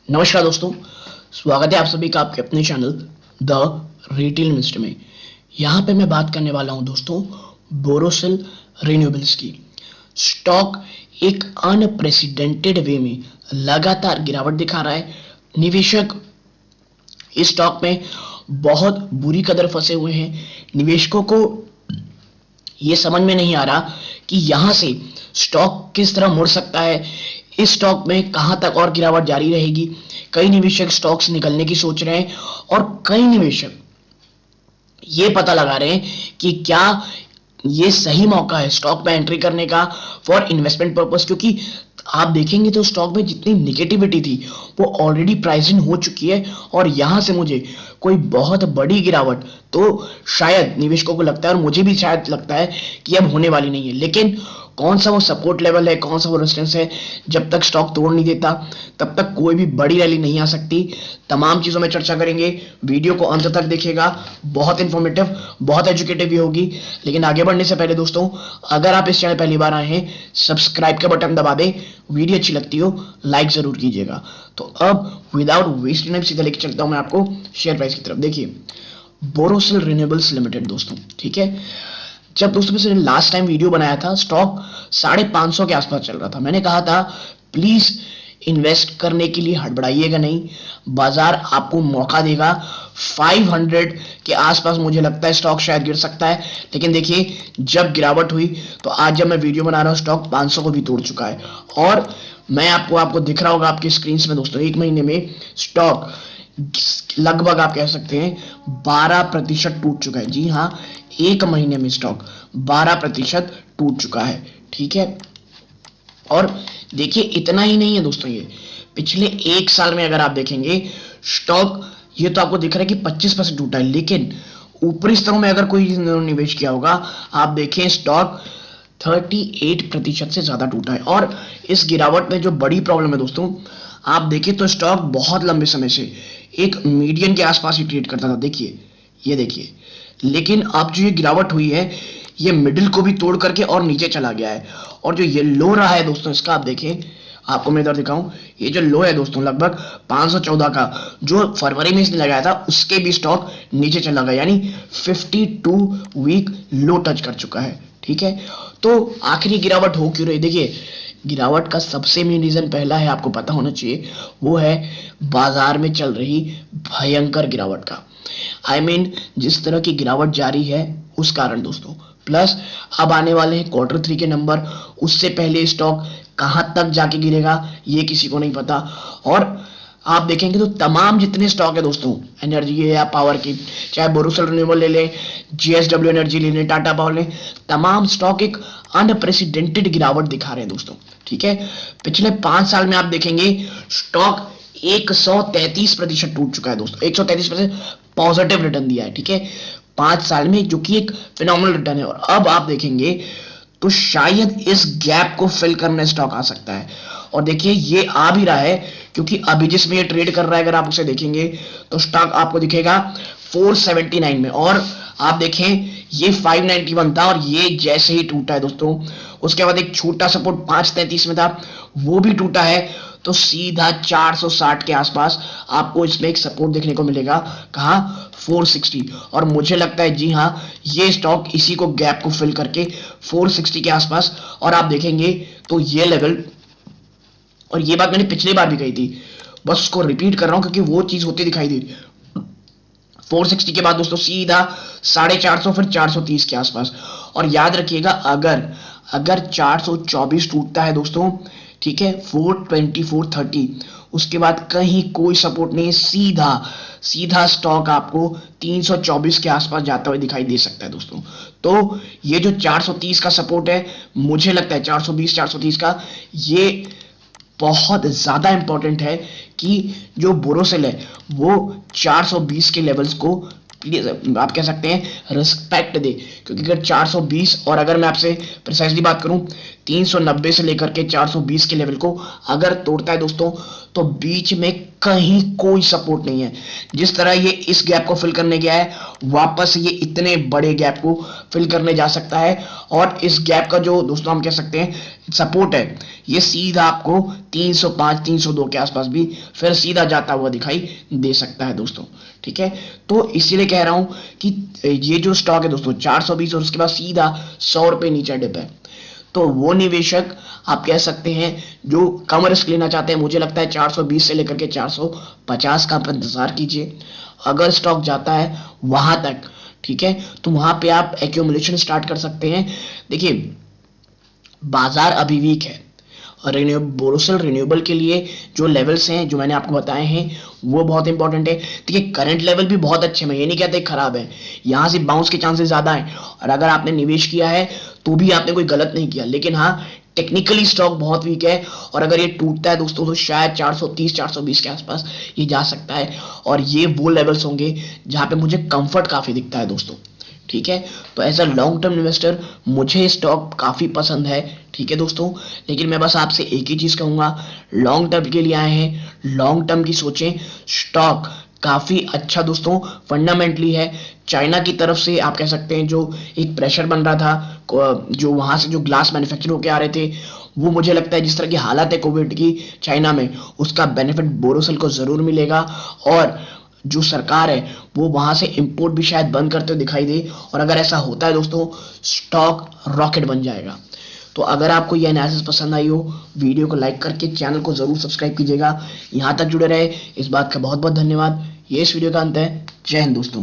नमस्कार दोस्तों, स्वागत है आप सभी का आपके अपने चैनल द रिटेल इन्वेस्टर में। यहाँ पे मैं बात करने वाला हूँ दोस्तों बोरोसिल रिन्यूएबल्स की। स्टॉक एक अनप्रेसिडेंटेड वे में लगातार गिरावट दिखा रहा है। निवेशक इस स्टॉक में बहुत बुरी कदर फंसे हुए हैं। निवेशकों को ये समझ में नहीं आ रहा कि यहाँ से स्टॉक किस तरह मुड़ सकता है, इस स्टॉक में कहां तक और गिरावट जारी रहेगी। कई निवेशक स्टॉक से निकलने की सोच रहे हैं और कई निवेशक ये पता लगा रहे हैं कि क्या ये सही मौका है स्टॉक में एंट्री करने का फॉर इन्वेस्टमेंट पर्पस। क्योंकि आप देखेंगे तो स्टॉक में जितनी निगेटिविटी थी वो ऑलरेडी प्राइस इन हो चुकी है और यहां से मुझे कोई बहुत बड़ी गिरावट तो शायद निवेशकों को लगता है और मुझे भी शायद लगता है कि अब होने वाली नहीं है। लेकिन कौन सा वो सपोर्ट लेवल है, कौन सा वो रेजिस्टेंस है, जब तक स्टॉक तोड़ नहीं देता तब तक कोई भी बड़ी रैली नहीं आ सकती। तमाम चीज़ों में चर्चा करेंगे, वीडियो को अंत तक देखिएगा, बहुत इन्फॉर्मेटिव बहुत एजुकेटिव भी होगी। लेकिन आगे बढ़ने से पहले दोस्तों, अगर आप इस चैनल पहली बार आए हैं सब्सक्राइब का बटन दबा दें, वीडियो अच्छी लगती हो लाइक जरूर कीजिएगा। तो अब विदाउट वेस्टिंग टाइम सीधा लेके चलता हूं मैं आपको शेयर प्राइस की तरफ। देखिए बोरोसिल रिन्यूएबल्स लिमिटेड दोस्तों, ठीक है। जब दोस्तों मैंने लास्ट टाइम वीडियो बनाया था स्टॉक 550 के आसपास चल रहा था। मैंने कहा था प्लीज इन्वेस्ट करने के लिए हड़बड़ाइएगा नहीं, बाजार आपको मौका देगा। 500 के आसपास मुझे लगता है स्टॉक शायद गिर सकता है। लेकिन देखिए जब गिरावट हुई तो आज जब मैं वीडियो बना रहा हूं स्टॉक 500 को भी तोड़ चुका है। और मैं आपको दिख रहा होगा आपकी स्क्रीन में दोस्तों, एक महीने में स्टॉक लगभग आप कह सकते हैं 12% टूट चुका है। जी हाँ, एक महीने में स्टॉक 12% टूट चुका है, ठीक है। और देखिए इतना ही नहीं है दोस्तों, ये पिछले एक साल में अगर आप देखेंगे स्टॉक, ये तो आपको दिख रहा है कि 25% टूटा है। लेकिन ऊपरी स्तरों में अगर कोई निवेश किया होगा, आप देखें स्टॉक 38% से ज्यादा टूटा है। और इस गिरावट में जो बड़ी प्रॉब्लम है दोस्तों, आप देखें तो स्टॉक बहुत लंबे समय से एक मीडियन के आसपास ही ट्रेड करता था। देखिए ये देखिए, लेकिन अब जो ये गिरावट हुई है ये मिडिल को भी तोड़ करके और नीचे चला गया है। और जो ये लो रहा है दोस्तों इसका, आप देखें, आपको मैं इधर दिखाऊं, ये जो लो है दोस्तों लगभग 514 का, जो फरवरी में इसने लगाया था उसके भी स्टॉक नीचे चला गया, यानी 52 वीक लो टच कर चुका है, ठीक है। तो आखिरी गिरावट हो क्यों रही? देखिए गिरावट का सबसे मेन रीजन पहला है, आपको पता होना चाहिए, वो है बाजार में चल रही भयंकर गिरावट का। आई मीन जिस तरह की गिरावट जारी है उस कारण दोस्तों, प्लस अब आने वाले हैं Q3 के नंबर, उससे पहले स्टॉक कहां तक जाके गिरेगा ये किसी को नहीं पता। और आप देखेंगे तो तमाम जितने स्टॉक है दोस्तों एनर्जी या पावर की, चाहे बोरोसिल रिन्यूएबल ले लें, JSW एनर्जी ले लें, टाटा पावर लें, तमाम स्टॉक एक अनप्रेसिडेंटेड गिरावट दिखा रहे हैं दोस्तों, ठीक है। पिछले 5 साल में आप देखेंगे स्टॉक 133% टूट चुका है दोस्तों, 133% पॉजिटिव रिटर्न दिया है, ठीक है, 5 साल में, जो कि एक फिनोमिनल रिटर्न है। और अब आप देखेंगे तो शायद इस गैप को फिल करने स्टॉक आ सकता है। और देखिए ये आ भी रहा है, क्योंकि अभी जिसमें ये ट्रेड कर रहा है अगर आप उसे देखेंगे तो स्टॉक आपको दिखेगा 479 में, और आप देखें ये 591 था और ये जैसे ही टूटा है दोस्तों, उसके बाद एक छोटा सपोर्ट 533 में था वो भी टूटा है, तो सीधा 460 के आसपास आपको इसमें एक सपोर्ट देखने को मिलेगा। कहा 460, और मुझे लगता है जी हाँ ये स्टॉक इसी को गैप को फिल करके 460 के आसपास, और आप देखेंगे तो ये लेवल, और ये बात मैंने पिछली बार भी कही थी, बस उसको रिपीट कर रहा हूं क्योंकि वो चीज होती दिखाई दे रही। 460 के बाद दोस्तों सीधा 450, फिर 430 के आसपास। और याद रखिएगा अगर 424 टूटता है दोस्तों, ठीक है, 420 430, उसके बाद कहीं कोई सपोर्ट नहीं, सीधा स्टॉक आपको 324 के आसपास जाता हुआ दिखाई दे सकता है दोस्तों। तो ये जो 430 का सपोर्ट है, मुझे लगता है 420 430 का, ये बहुत ज्यादा इंपॉर्टेंट है कि जो बोरोसिल है वो 420 के लेवल्स को आप कह सकते हैं रिस्पेक्ट दे। क्योंकि अगर 420, और अगर मैं आपसे प्रिसाइजली बात करूं 390 से लेकर के 420 के लेवल को अगर तोड़ता है दोस्तों, तो बीच में कहीं कोई सपोर्ट नहीं है। जिस तरह ये इस गैप को फिल करने गया है, वापस ये इतने बड़े गैप को फिल करने जा सकता है। और इस गैप का जो दोस्तों हम कह सकते हैं सपोर्ट है, ये सीधा आपको 305 302 के आसपास भी फिर सीधा जाता हुआ दिखाई दे सकता है दोस्तों। ठीक है, तो इसीलिए कह रहा हूं कि ये जो स्टॉक है दोस्तों 420 और उसके बाद सीधा 100 रुपए नीचे डिप है। तो वो निवेशक आप कह सकते हैं जो कम रिस्क लेना चाहते हैं, मुझे लगता है 420 से लेकर के 450 का आप इंतजार कीजिए। अगर स्टॉक जाता है वहां तक, ठीक है, तो वहां पे आप एक्यूमुलेशन स्टार्ट कर सकते हैं। देखिए बाजार अभी वीक है और बोरोसिल रिन्यूएबल के लिए जो लेवल्स हैं जो मैंने आपको बताए हैं वो बहुत इंपॉर्टेंट है। देखिए करंट लेवल भी बहुत अच्छे, मैं ये नहीं कहते खराब है, यहाँ से बाउंस के चांसेस ज्यादा हैं। और अगर आपने निवेश किया है तो भी आपने कोई गलत नहीं किया, लेकिन हाँ टेक्निकली स्टॉक बहुत वीक है और अगर ये टूटता है दोस्तों तो शायद 430 420 के आसपास ये जा सकता है। और ये वो लेवल्स होंगे जहां पे मुझे कंफर्ट काफी दिखता है दोस्तों। ठीक है, तो as a long term investor मुझे स्टॉक काफी पसंद है। ठीक है दोस्तों, लेकिन मैं बस आपसे एक ही चीज कहूंगा, लॉन्ग टर्म के लिए आए हैं, लॉन्ग टर्म की सोचें। स्टॉक काफी अच्छा दोस्तों फंडामेंटली है। चाइना की तरफ से आप कह सकते हैं जो एक प्रेशर बन रहा था, जो वहां से जो ग्लास मैन्युफैक्चर होके आ रहे थे, वो मुझे लगता है जिस तरह की हालत है कोविड की चाइना में, उसका बेनिफिट बोरोसिल को जरूर मिलेगा। और जो सरकार है वो वहां से इंपोर्ट भी शायद बंद करते हुए दिखाई दे। और अगर ऐसा होता है दोस्तों स्टॉक रॉकेट बन जाएगा। तो अगर आपको ये एनालिसिस पसंद आई हो, वीडियो को लाइक करके चैनल को जरूर सब्सक्राइब कीजिएगा। यहां तक जुड़े रहे इस बात का बहुत बहुत धन्यवाद। ये इस वीडियो का अंत है। जय हिंद दोस्तों।